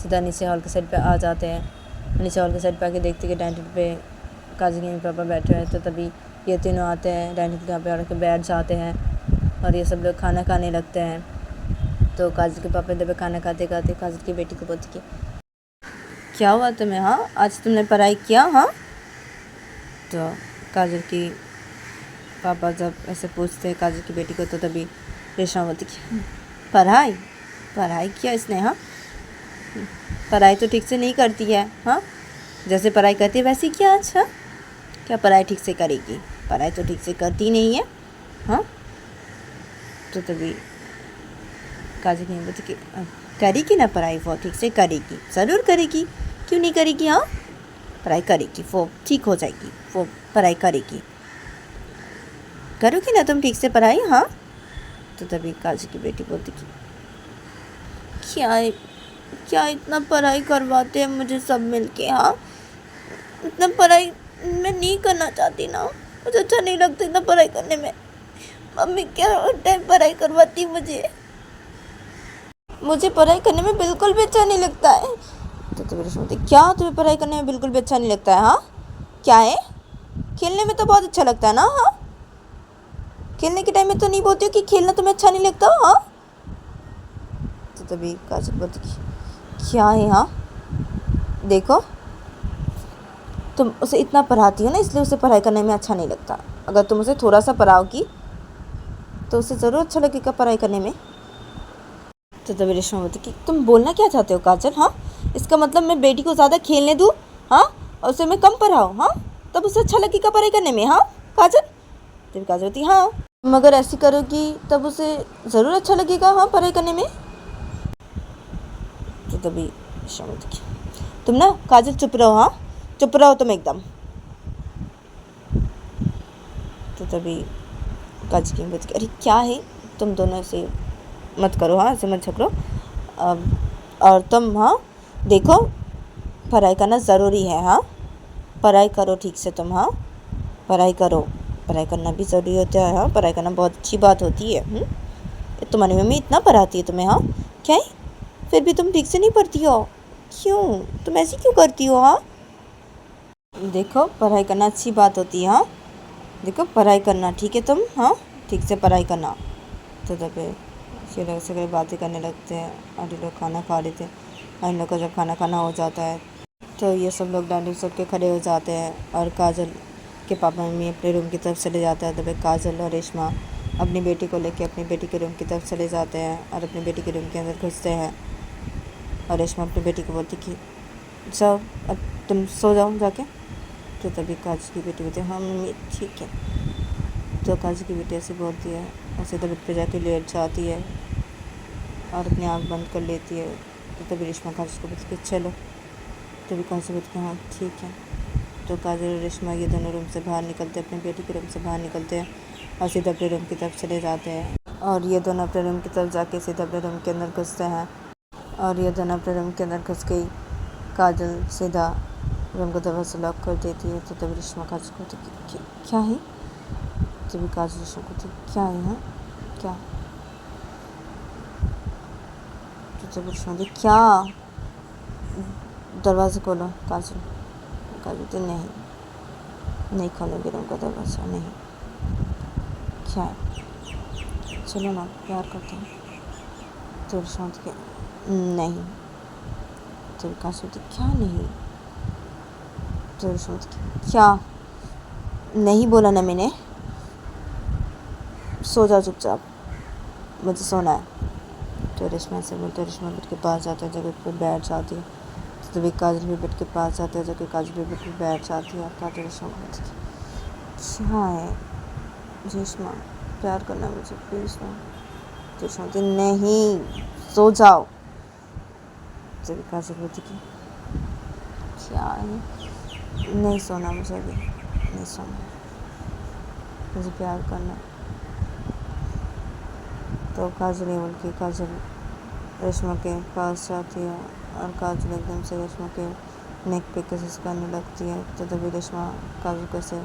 सीधा नीचे हॉल के साइड पे आ जाते हैं। नीचे हॉल के साइड पे आके देखते कि डाइनिंग पे काजल के पापा बैठे हैं। तो तभी ये तीनों आते हैं डाइनिंग के यहाँ पे आके बैठ जाते हैं, और ये सब लोग खाना खाने लगते हैं। तो काजल के पापा दबे खाना खाते खाते काजल की बेटी को बोलती कि क्या हुआ तुम्हें? हाँ, आज तुमने पढ़ाई किया? हाँ। तो काजल की पापा जब ऐसे पूछते हैं काजल की बेटी को, तो तभी रेशमा बोलती कि पढ़ाई पढ़ाई किया इसने, हाँ पढ़ाई तो ठीक से नहीं करती है, हाँ जैसे पढ़ाई करती है वैसे क्या, अच्छा क्या पढ़ाई ठीक से करेगी, पढ़ाई तो ठीक से करती नहीं है, हाँ तो तभी काजल कहीं बोलती कि करेगी ना पढ़ाई, वो ठीक से करेगी, ज़रूर करेगी, क्यों नहीं करेगी, हाँ पढ़ाई करेगी, वो ठीक हो जाएगी, वो पढ़ाई करेगी, करोगी ना तुम ठीक से पढ़ाई, हाँ तो तभी काजल की बेटी बोलती कि क्या इतना पढ़ाई करवाते हैं मुझे सब मिलके, हाँ इतना पढ़ाई मैं नहीं करना चाहती ना, मुझे अच्छा नहीं लगता इतना पढ़ाई करने में, मम्मी क्या टाइम पढ़ाई करवाती मुझे पढ़ाई करने में बिल्कुल भी अच्छा नहीं लगता है। तो तभी रेशमा बोलती क्या तुम्हें पढ़ाई करने में बिल्कुल भी अच्छा नहीं लगता है, हाँ क्या है, खेलने में तो बहुत अच्छा लगता है ना, हाँ खेलने के टाइम में तो नहीं बोलती हो कि खेलना तुम्हें अच्छा नहीं लगता, हाँ तो तभी काजल बोलती क्या है, हाँ देखो तुम उसे इतना पढ़ाती हो ना इसलिए उसे पढ़ाई करने में अच्छा नहीं लगता, अगर तुम उसे थोड़ा सा पढ़ाओगी तो उसे ज़रूर अच्छा लगेगा पढ़ाई करने में। तो तभी रेशमा बोलती कि तुम बोलना क्या चाहते हो काजल, हाँ इसका मतलब मैं बेटी को ज़्यादा खेलने दूँ, हाँ और उसे मैं कम पढ़ाऊँ, हाँ तब उसे अच्छा लगेगा पढ़ाई करने में, हाँ काजल। तभी काजल बोलती हाँ मगर ऐसी करोगी तब उसे ज़रूर अच्छा लगेगा, हाँ पढ़ाई करने में। तो तभी रेशमा बोलती तुम ना काजल चुप रहो, हाँ चुप रहो तुम एकदम। तो तभी काजल की बोलती अरे क्या है तुम दोनों ऐसे मत करो, हाँ ऐसे मत झगड़ो, और तुम हाँ देखो पढ़ाई करना ज़रूरी है, हाँ पढ़ाई करो ठीक से तुम, हाँ पढ़ाई करो, पढ़ाई करना भी ज़रूरी होता है, हाँ पढ़ाई करना बहुत अच्छी बात होती है। तुम्हारी मम्मी इतना पढ़ाती है तुम्हें, हाँ क्या है फिर भी तुम ठीक से नहीं पढ़ती हो, क्यों तुम ऐसी क्यों करती हो, हाँ देखो पढ़ाई करना अच्छी बात होती है, हाँ देखो पढ़ाई करना ठीक है तुम, हाँ ठीक से पढ़ाई करना। तो तब फिर से बातें करने लगते हैं और ये लोग खाना खा रहे थे और इन लोग का जब खाना खाना हो जाता है तो ये सब लोग डाइनिंग सेट के खड़े हो जाते हैं और काजल के पापा मम्मी अपने रूम की तरफ चले जाते हैं। तब काजल और रेशमा अपनी बेटी को लेकर अपनी बेटी के रूम की तरफ चले जाते हैं और अपनी बेटी के रूम के अंदर घुसते हैं और रेशमा अपनी बेटी को बोलती कि जाओ अब तुम सो जाओ जाके। तो तभी काजल की बेटी बोलती है हाँ मम्मी ठीक है। तो काजल की बेटी ऐसे बोलती है, ऐसे तो बेड पे जाके लेट जाती है और अपनी आँख बंद कर लेती है। तो तभी रेशमा काजल को बोलती है चलो। तभी काजल बोलती है हाँ ठीक है। तो काजल और रेशमा ये दोनों रूम से बाहर निकलते हैं, अपनी बेटी के रूम से बाहर निकलते हैं और सीधा अपने रूम की तरफ चले जाते हैं और ये दोनों अपने रूम की तरफ जाके सीधा अपने रूम के अंदर घुसते हैं और ये दोनों अपने रूम के अंदर घुस गई। काजल सीधा रूम को दरवाजा लॉक कर देती है। तो तभी रेशमा काजल को बोलती क्या है। तभी काजल रेशमा को क्या है, हाँ क्या। तो तभी रेशमा बोलती क्या, दरवाज़ा खोलो। काजल बोलती नहीं खोलोगे रूम का दरवाज़ा, नहीं क्या है चलो ना प्यार करते हैं। तो रेशमा बोलती नहीं। तो काजल बोलती क्या नहीं। तो रेशमा बोलती क्या नहीं बोला ना मैंने, सो जाओ चुपचाप, मुझे सोना है। तो रेशमा से बोलते रेशमा बेड के पास जाते हैं, जगह पर बैठ जाती है। तो तभी काजल भी बेड के पास जाते हैं, जगह काजल भी बेड पर बैठ जाती है और काजल रेशमा बोलती क्या है रेशमा प्यार करना मुझे प्लीज़ ना। तो रेशमा बोलती नहीं सो जाओ। तभी काजल बोलती क्या है नहीं सोना मुझे अभी, नहीं सोना, मुझे प्यार करना। तो काजल ये बोल के काजल रेशमा के पास जाती है और काजल एकदम से रेशमा के नेक पे किसेस करने लगती है। तो तभी रेशमा काजल को से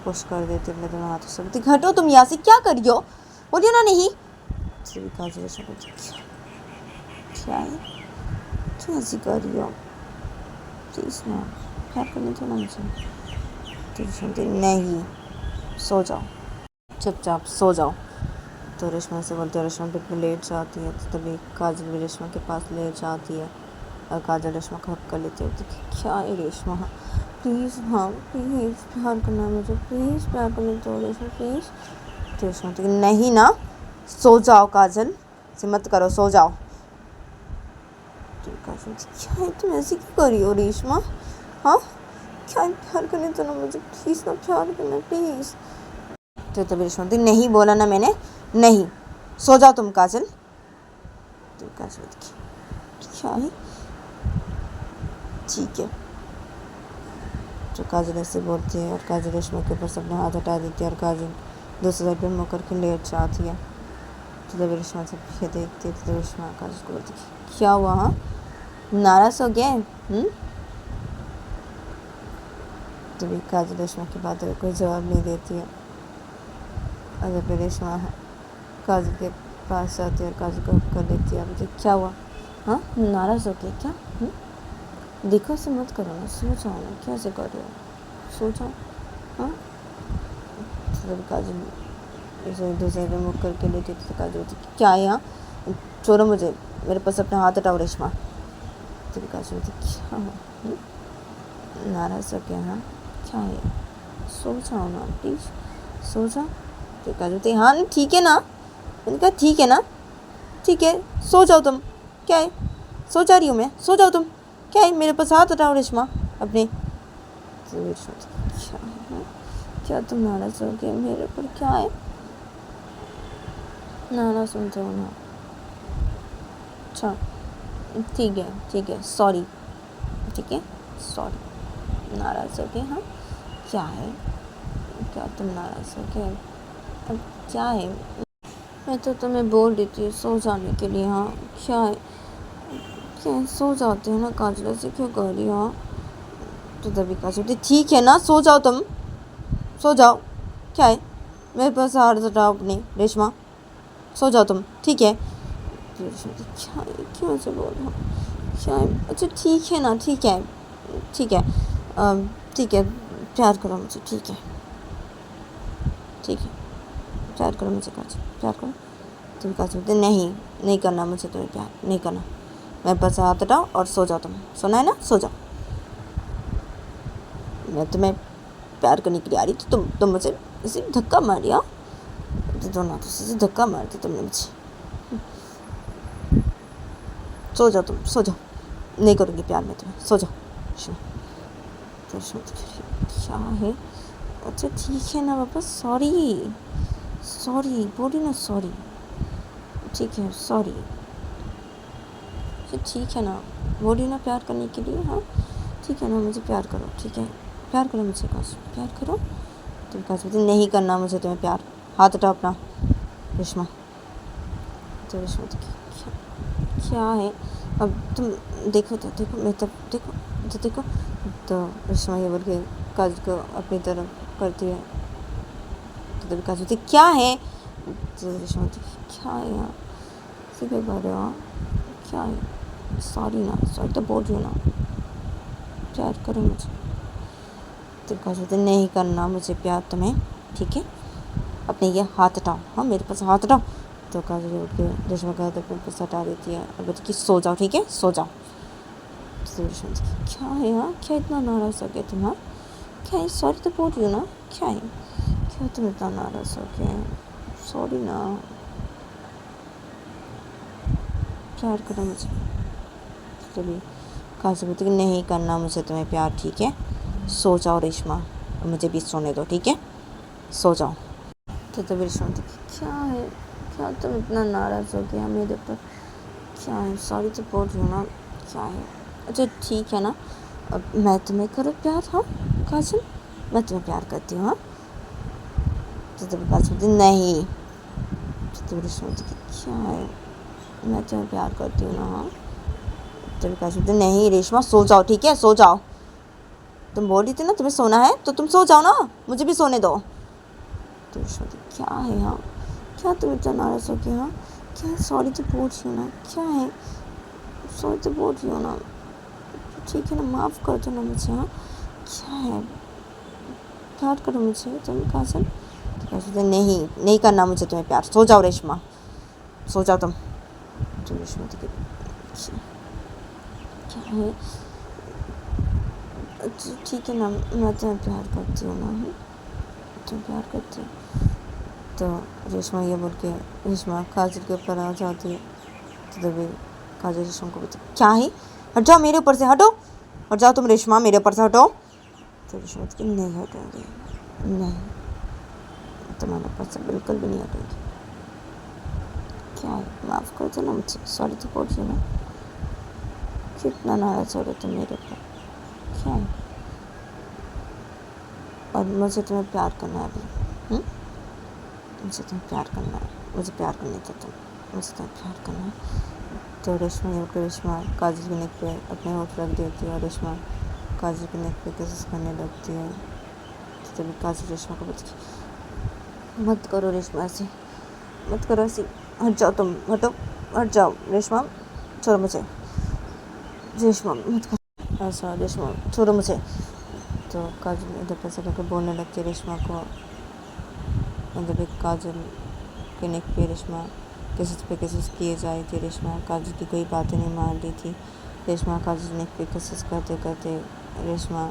पुश कर देती है अपने दोनों हाथों से, बोलती हटो तुम यहाँ से, क्या कर रही हो, बोलिए ना नहीं। तभी काजल रेशमा बोलती क्या है क्यों ऐसी कर रही हो, प्लीज़ ना प्यार करने दो ना मुझे। तो रेशमा बोलती नहीं सो जाओ चुपचाप सो जाओ। तो रेशमा से बोलते रेशमा बेड में लेट जाती है। तो तभी काजल भी रेशमा के पास लेट जाती है और काजल रेशमा को हक कर लेती है। क्या है रेशमा प्लीज़, हाँ प्लीज़ प्यार करना मुझे, प्लीज़ प्यार करने दो रेशमा प्लीज़। तो रेशमा नहीं ना सो जाओ काजल, से मत करो, सो जाओ। काजल क्या है, तुम ऐसी क्यों कर रही हो रेशमा? हाँ क्या प्यार करने तो ना मुझे, प्लीज़ ना प्यार करना प्लीज़। तो रेशमा नहीं बोला ना मैंने, नहीं, सो जाओ तुम काजल। तो काजल क्या है, ठीक है। तो काजल ऐसे बोलती है और काजल रेशमा के ऊपर से अपना हाथ हटा देती है और काजल दूसरे साइड पर मुँह करके लेट जाती है। तो जब रेशमा से पीछे देखती है तो रेशमा काजल को बोलती है क्या हुआ, हाँ नाराज़ हो गया? तभी काजल रेशमा की बात पर कोई जवाब नहीं देती है। और जब रेशमा काजल के पास जाती है और काजल को कर लेती है, मुझे क्या हुआ, हाँ नाराज़ हो गया क्या? देखो ऐसे मत करो ना, सो जाओ ना, क्या ऐसे कर रहे हो, सो जाओ। हाँ जब काजल इसे दूसरे पे मुख करके लेती तो काजल बोलती क्या है यहाँ, छोड़ो मुझे, मेरे पास अपना हाथ हटाओ रेशमा। तभी काजल बोलती क्या हो, नाराज़ हो गया? हाँ क्या है, सो जाओ ना प्लीज़, सो जाओ। तो काजल बोलती हाँ ठीक है ना, मैंने कहा ठीक है ना, ठीक है सो जाओ तुम, क्या है, सो जा रही हूँ मैं, सो जाओ तुम, क्या है, मेरे पास हाथ हटाओ रेशमा अपने। तो क्या है, क्या तुम नाराज़ हो गए मेरे पर, क्या है, नाराज़ हो जाओ ना, अच्छा ठीक है सॉरी, ठीक है सॉरी, नाराज़ हो गए, हाँ क्या है, क्या तुम नाराज़ हो गए, अब क्या है, मैं तो तुम्हें बोल रही थी सो जाने के लिए, हाँ क्या है, क्या सो जाते हो ना काजल, से क्यों कर रही हो? हाँ तो तभी काजल ठीक है ना, सो जाओ तुम, सो जाओ, क्या है, मेरे पास हाथ हटाओ अपनी रेशमा, सो जाओ तुम, ठीक है। क्या है, क्यों ऐसे बोल रहा हूँ, क्या है, अच्छा ठीक है ना, ठीक है ठीक है ठीक है, प्यार करो मुझे, ठीक है प्यार करो मुझे काजल, प्यार करो। तुम काजल नहीं करना मुझे तुम्हें प्यार, नहीं करना, मेरे पास हाथ हटाओ और सो जाओ तुम, सोना है ना, सो जाओ। मैं तुम्हें प्यार करने के लिए आ रही तो तुम मुझे ऐसे धक्का मार दिया, तो दोनों हाथों से धक्का मार दिया तुमने मुझे। सो जाओ तुम, सो जाओ, नहीं करूँगी प्यार में तुम्हें, सो जाओ। तो क्या है, अच्छा ठीक है ना पापा, सॉरी बोली ना, सॉरी ठीक है सॉरी, ठीक है ना, बोली ना प्यार करने के लिए, हाँ ठीक है ना, मुझे प्यार करो, ठीक है प्यार करो मुझे काश, प्यार करो। तुम काश बोलती नहीं करना मुझे तुम्हें प्यार, हाथ हटाओ अपना रेशमा। तो रेशमा क्या है, अब तुम देखो तो देखो, मैं तब देखो तो रेशमा ये बोल के काज को अपनी तरफ करती है। तो तभी काज बोलती क्या है, तो रेशमा क्या है यार, इसी पे बोल रहे हो, क्या है, सॉरी ना, सॉरी तो बोल रही हूँ ना, प्यार करो मुझे। तो काज बोलती नहीं करना मुझे प्यार तुम्हें, ठीक है, अपने ये हाथ हटाओ, हाँ मेरे पास हाथ हटाओ। तो काजल उठ के रेशमा का हाथ अपने पास हटा देती है और बोलती कि सो जाओ, ठीक है सो जाओ। तो रेशमा क्या है यार, क्या इतना नाराज़ हो गया तुम, हाँ क्या है, सॉरी तो बोल रही हो ना, क्या है, क्या तुम इतना नाराज़ हो गए, सॉरी ना, प्यार करो मुझे। तभी काजल बोलती कि नहीं करना मुझे तुम्हें प्यार, ठीक है सो जाओ रेशमा, और मुझे भी सोने दो, ठीक है सो जाओ। तो तभी रेशमा बोलती क्या है, क्या तुम इतना नाराज़ हो गया मेरे पर, क्या है, सॉरी तो बोल रही हूँ ना, क्या है, अच्छा ठीक है ना, अब मैं तुम्हें करूँ प्यार, हाँ काजल मैं तुम्हें प्यार करती हूँ, हाँ। तो तभी काजल बोलती नहीं, तो तभी रेशमा बोलती क्या है, मैं तुम्हें प्यार करती हूँ ना, हाँ। तभी काजल बोलती नहीं रेशमा सो जाओ, ठीक है सो जाओ, तुम बोल रही थी ना तुम्हें सोना है तो तुम सो जाओ ना, मुझे भी सोने दो। तो रेशमा बोलती क्या है, हाँ क्या तुम इतना नाराज़ हो गए, हाँ क्या, सॉरी तो बोल रही हो ना, क्या है, सॉरी तो बोल रही हो ना, ठीक है ना, माफ़ कर दो ना मुझे, हाँ क्या है, प्यार करो मुझे तुम काजल। तो काजल नहीं करना मुझे तुम्हें प्यार, सो जाओ रेशमा, सो जाओ तुम। तो रेशमा तो क्या है, ठीक है ना, मैं तुम्हें प्यार करती हूँ ना, तुम प्यार करती हो, तो रेशमा ये बोल के रेशमा काजल के ऊपर आ जाती है। तो तभी काजल रेशमा को बोलती क्या है, हट जाओ मेरे ऊपर से, हटो हट जाओ तुम रेशमा, मेरे ऊपर से हटो। तो रेशमा बोलती नहीं हटूँगी, नहीं तुम्हारे ऊपर से बिल्कुल भी नहीं हटूँगी। क्या है, माफ़ कर दो ना मुझे, सॉरी तो बोल रही ना, कितना नाराज़ हो रहे तुम मेरे ऊपर, क्या है। और मुझे तुम्हें प्यार करना है अभी, मुझे तुम्हें प्यार करना है, मुझे प्यार करने दो तुम, मुझे तुम्हें प्यार करना है। तो रेशमा काजल के नेक पे अपने होठ रख देती है और रेशमा काजल के नेक पे किस करने लगती है। तो तभी काजल रेशमा को बोलती मत करो रेशमा ऐसे, मत करो ऐसे, हट जाओ तुम, हटो हट जाओ रेशमा, छोड़ो मुझे रेशमा, मत करो ऐसा रेशमा, छोड़ो मुझे। तो काजल इधर पैसे करके बोलने लगती है रेशमा को। इधर काजल के नेक पे रेशमा किसिस किए जा रही थी। रेशमा काजल की कोई बातें नहीं मान रही थी। रेशमा काजल नेक पे किसिस करते करते रेशमा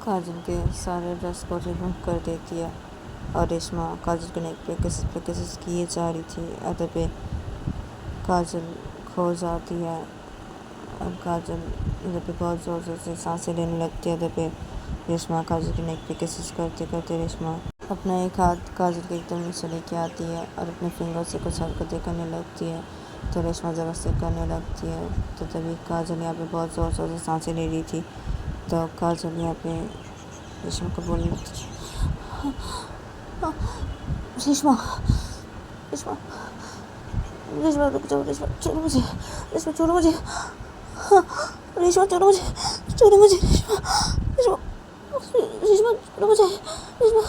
काजल के सारे ड्रेस को रिमूव कर देती है और रेशमा काजल के नेक पे किसिस किए जा रही थी। अदर पे काजल खो जाती है और काजल इधर पे बहुत ज़ोर ज़ोर से सांसें लेने लगती है। इधर पे रेशमा काजल के नेक पे किसिस करते करते रेशमा अपना एक हाथ काजल के एकदम नीचे लेके आती है और अपने फिंगर से कुछ हरकतें करने लगती है। तो रेशमा ज़बरदस्ती करने लगती है। तो तभी काजल यहाँ पे बहुत ज़ोर ज़ोर से सांसें ले रही थी। तो काजल यहाँ पे रेशमा को बोलने लगती है रेशमा रेशमा रेशमा रुक जाओ, रेशमा छोड़ो मुझे, रेशमा छोड़ो मुझे, रेशमा छोड़ो मुझे, छोड़ो मुझे रेशमा, रेशमा रेशमा छोड़ो मुझे, रेशमा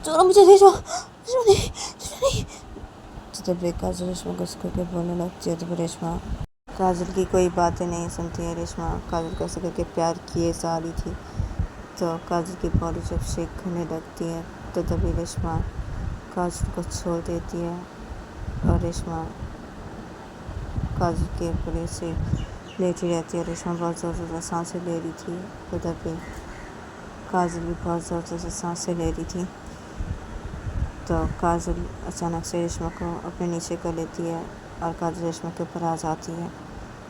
छोड़ो मुझे, रेशमा रेशमा नहीं। तो तब काजल रेशमा को करके बोलने लगती है। तो रेशमा काजल की कोई बातें नहीं सुनती है। रेशमा काजल को ऐसे करके प्यार किए जा रही थी। तो काजल की बॉडी जब शेक करने लगती है तो तभी रेशमा काजल को छोड़ देती है और रेशमा काजल के ऊपर से लेटी रहती है। रेशमा बहुत ज़ोर ज़ोर से सांसें ले रही थी। तो तभी काजल भी बहुत ज़ोर ज़ोर से सांसें ले रही थी। तो काजल अचानक से रेशमा को अपने नीचे कर लेती है और काजल रेशमा के ऊपर आ जाती है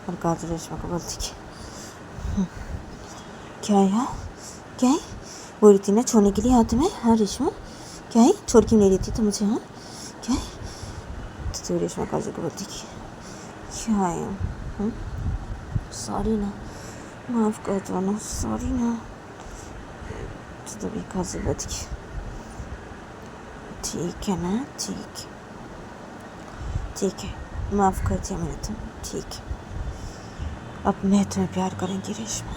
और काजल रेशमा को बोलती है क्या है यार, क्या है, बोल रही थी ना छोड़ने के लिए हाथ में, हाँ रेशमा क्या है, छोड़ के नहीं रही थी तो मुझे, हाँ क्या है। तो रेशमा काजल को बोलती क्या है, सॉरी ना, माफ़ कर दो ना, सॉरी ना। तो तभी काजल बोलती ठीक है ना, ठीक है, माफ़ कर दिया मैंने तुम, ठीक है, अब मैं तुम्हें प्यार करेंगी रेशमा।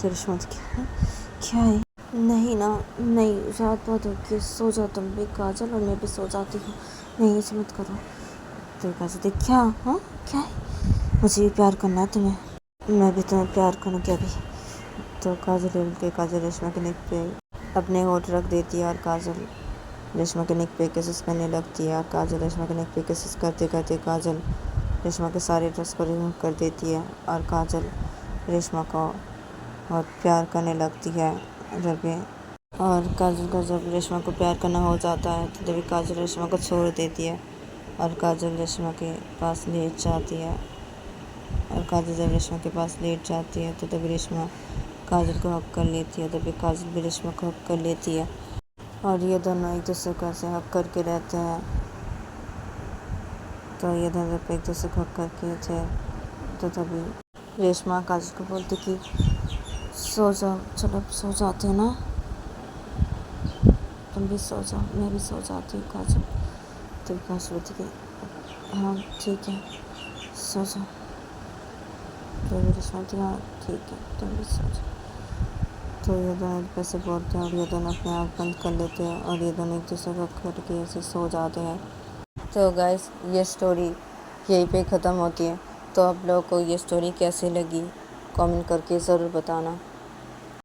तो रेशमा क्या है, नहीं ना, नहीं, रात बहुत होगी, सो जाओ तुम भी काजल और मैं भी सो जाती हूँ, नहीं ऐसे मत करो। तो काजल क्या, हाँ क्या है, मुझे भी प्यार करना है तुम्हें, मैं भी तुम्हें प्यार करूँगी अभी। तो काजल रेशमा के नेक पे अपने होठ रख देती है और काजल रेशमा के नेक पे किसिस करने लगती है। और काजल रेशमा के नेक पे किसिस करते करते काजल रेशमा के सारे ड्रेस को रिमूव कर देती है और काजल रेशमा को बहुत प्यार करने लगती है उधर पे। और काजल को जब रेशमा को प्यार करना हो जाता है तो तभी काजल रेशमा को छोड़ देती है और काजल रेशमा के पास लेट जाती है। और काजल जब रेशमा के पास लेट जाती है तो तभी रेशमा काजल को हक कर लेती है। तभी काजल भी रेशमा को हक कर लेती है और ये दोनों एक दूसरे को ऐसे हक करके रहते हैं। तो ये दोनों जब एक दूसरे को हक करके थे तो तभी रेशमा काजल को बोलती कि सो जाओ, चलो अब सो जाते हैं ना, तुम भी सो जाओ, मैं भी सो जाती हूँ काजल। तो काजल बोलती कि हाँ ठीक है, सो जाओ। तो रेशमा बोलती हाँ ठीक है, तुम भी सो जाओ। तो ये दोनों पैसे बोलते हैं और ये दोनों अपने आँख बंद कर लेते हैं और ये दोनों एक दूसरे को करके ऐसे सो जाते हैं। तो गाइस ये स्टोरी यहीं पे ख़त्म होती है। तो आप लोगों को ये स्टोरी कैसी लगी कमेंट करके ज़रूर बताना।